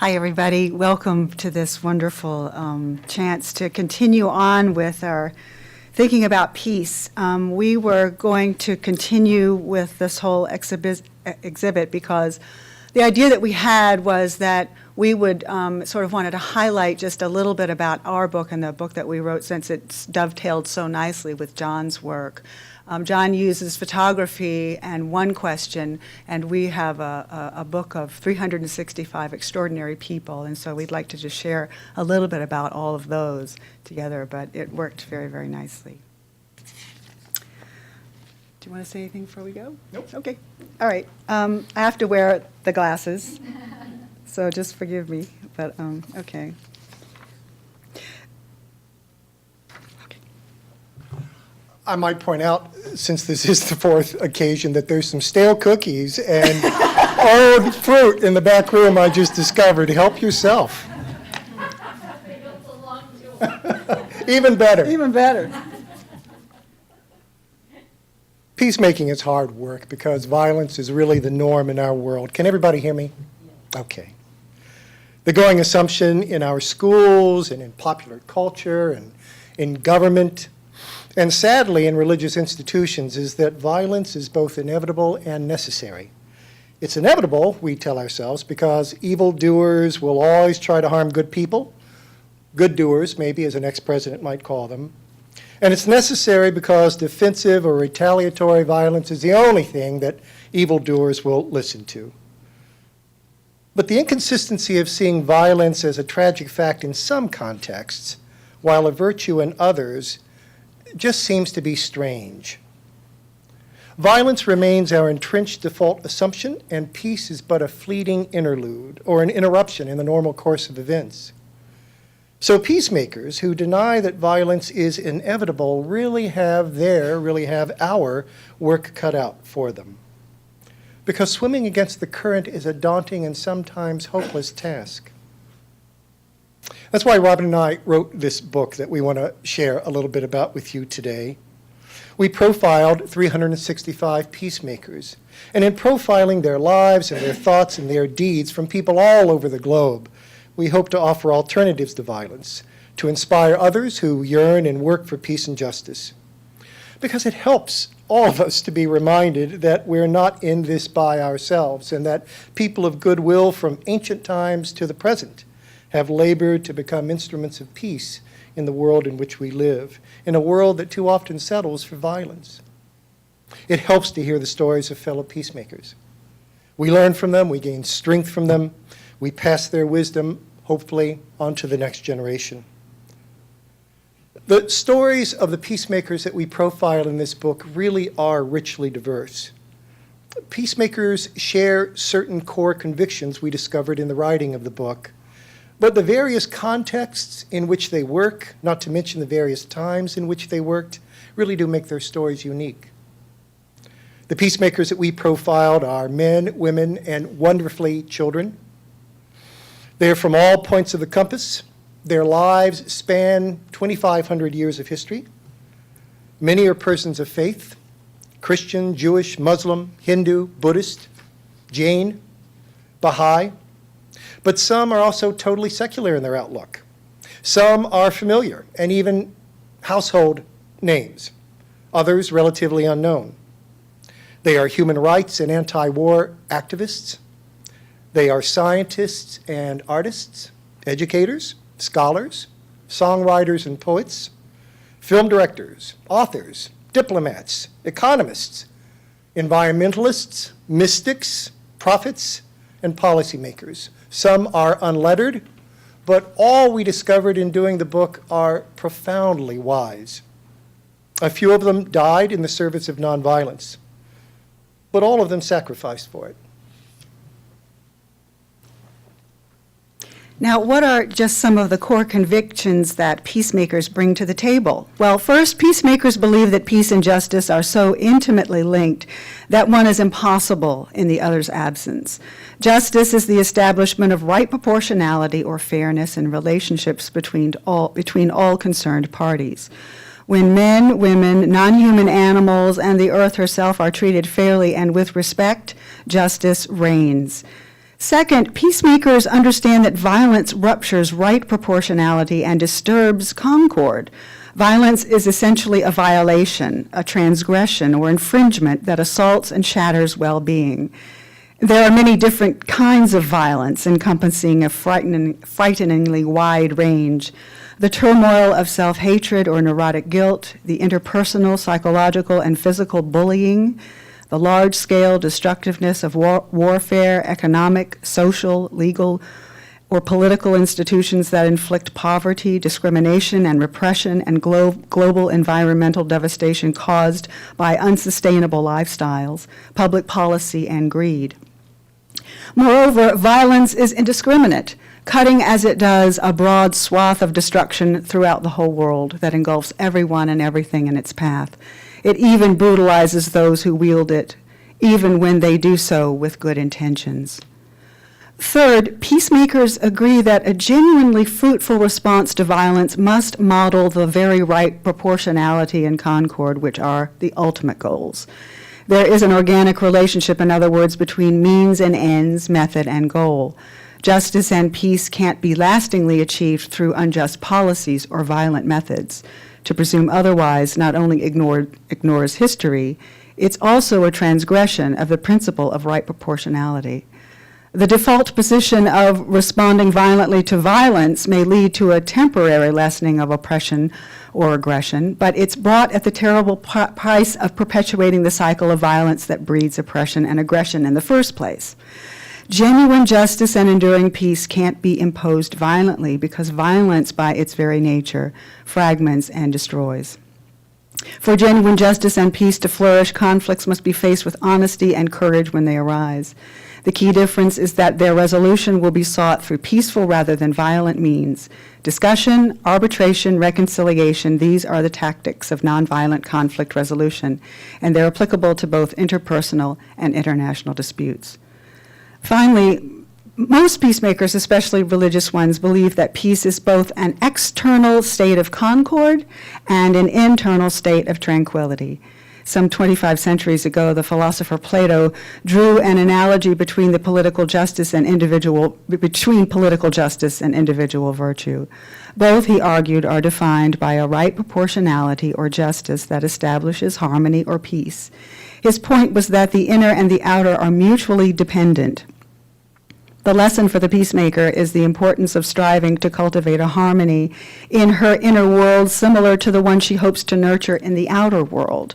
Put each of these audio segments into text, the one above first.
Hi, everybody. Welcome to this wonderful chance to continue on with our thinking about peace. We were going to continue with this whole exhibit because the idea that we had was that we would sort of wanted to highlight just a little bit about our book and the book that we wrote, since it's dovetailed so nicely with John's work. John uses photography and one question, and we have a book of 365 extraordinary people, and so we'd like to just share a little bit about all of those together, but it worked very, very nicely. Do you want to say anything before we go? Nope. Okay. All right. I have to wear the glasses, so just forgive me, but okay. I might point out, since this is the fourth occasion, that there's some stale cookies and old fruit in the back room I just discovered. Help yourself. Even better. Even better. Peacemaking is hard work because violence is really the norm in our world. Can everybody hear me? Okay. The going assumption in our schools and in popular culture and in government and sadly in religious institutions is that violence is both inevitable and necessary. It's inevitable, we tell ourselves, because evildoers will always try to harm good people, good doers, maybe as an ex-president might call them. And it's necessary because defensive or retaliatory violence is the only thing that evildoers will listen to. But the inconsistency of seeing violence as a tragic fact in some contexts, while a virtue in others, just seems to be strange. Violence remains our entrenched default assumption, and peace is but a fleeting interlude or an interruption in the normal course of events. So peacemakers who deny that violence is inevitable really have our work cut out for them. Because swimming against the current is a daunting and sometimes hopeless task. That's why Robin and I wrote this book that we want to share a little bit about with you today. We profiled 365 peacemakers, and in profiling their lives and their thoughts and their deeds from people all over the globe, we hope to offer alternatives to violence, to inspire others who yearn and work for peace and justice. Because it helps all of us to be reminded that we're not in this by ourselves, and that people of goodwill from ancient times to the present have labored to become instruments of peace in the world in which we live, in a world that too often settles for violence. It helps to hear the stories of fellow peacemakers. We learn from them, we gain strength from them, we pass their wisdom, hopefully, on to the next generation. The stories of the peacemakers that we profile in this book really are richly diverse. Peacemakers share certain core convictions we discovered in the writing of the book, but the various contexts in which they work, not to mention the various times in which they worked, really do make their stories unique. The peacemakers that we profiled are men, women, and wonderfully children. They're from all points of the compass. Their lives span 2,500 years of history. Many are persons of faith: Christian, Jewish, Muslim, Hindu, Buddhist, Jain, Baha'i. But some are also totally secular in their outlook. Some are familiar and even household names, others relatively unknown. They are human rights and anti-war activists. They are scientists and artists, educators, scholars, songwriters and poets, film directors, authors, diplomats, economists, environmentalists, mystics, prophets, and policymakers. Some are unlettered, but all we discovered in doing the book are profoundly wise. A few of them died in the service of nonviolence, but all of them sacrificed for it. Now, what are just some of the core convictions that peacemakers bring to the table? Well, first, peacemakers believe that peace and justice are so intimately linked that one is impossible in the other's absence. Justice is the establishment of right proportionality or fairness in relationships between all concerned parties. When men, women, non-human animals, and the earth herself are treated fairly and with respect, justice reigns. Second, peacemakers understand that violence ruptures right proportionality and disturbs concord. Violence is essentially a violation, a transgression, or infringement that assaults and shatters well-being. There are many different kinds of violence encompassing a frighteningly wide range. The turmoil of self-hatred or neurotic guilt, the interpersonal, psychological, and physical bullying, the large-scale destructiveness of warfare, economic, social, legal, or political institutions that inflict poverty, discrimination, and repression, and global environmental devastation caused by unsustainable lifestyles, public policy, and greed. Moreover, violence is indiscriminate, cutting as it does a broad swath of destruction throughout the whole world that engulfs everyone and everything in its path. It even brutalizes those who wield it, even when they do so with good intentions. Third, peacemakers agree that a genuinely fruitful response to violence must model the very right proportionality and concord, which are the ultimate goals. There is an organic relationship, in other words, between means and ends, method and goal. Justice and peace can't be lastingly achieved through unjust policies or violent methods. To presume otherwise not only ignores history, it's also a transgression of the principle of right proportionality. The default position of responding violently to violence may lead to a temporary lessening of oppression or aggression, but it's brought at the terrible price of perpetuating the cycle of violence that breeds oppression and aggression in the first place. Genuine justice and enduring peace can't be imposed violently because violence, by its very nature, fragments and destroys. For genuine justice and peace to flourish, conflicts must be faced with honesty and courage when they arise. The key difference is that their resolution will be sought through peaceful rather than violent means. Discussion, arbitration, reconciliation, these are the tactics of nonviolent conflict resolution, and they're applicable to both interpersonal and international disputes. Finally, most peacemakers, especially religious ones, believe that peace is both an external state of concord and an internal state of tranquility. Some 25 centuries ago, the philosopher Plato drew an analogy between political justice and individual virtue. Both, he argued, are defined by a right proportionality or justice that establishes harmony or peace. His point was that the inner and the outer are mutually dependent. The lesson for the peacemaker is the importance of striving to cultivate a harmony in her inner world similar to the one she hopes to nurture in the outer world.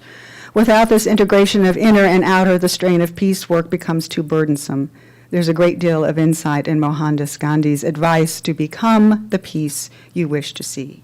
Without this integration of inner and outer, the strain of peace work becomes too burdensome. There's a great deal of insight in Mohandas Gandhi's advice to become the peace you wish to see.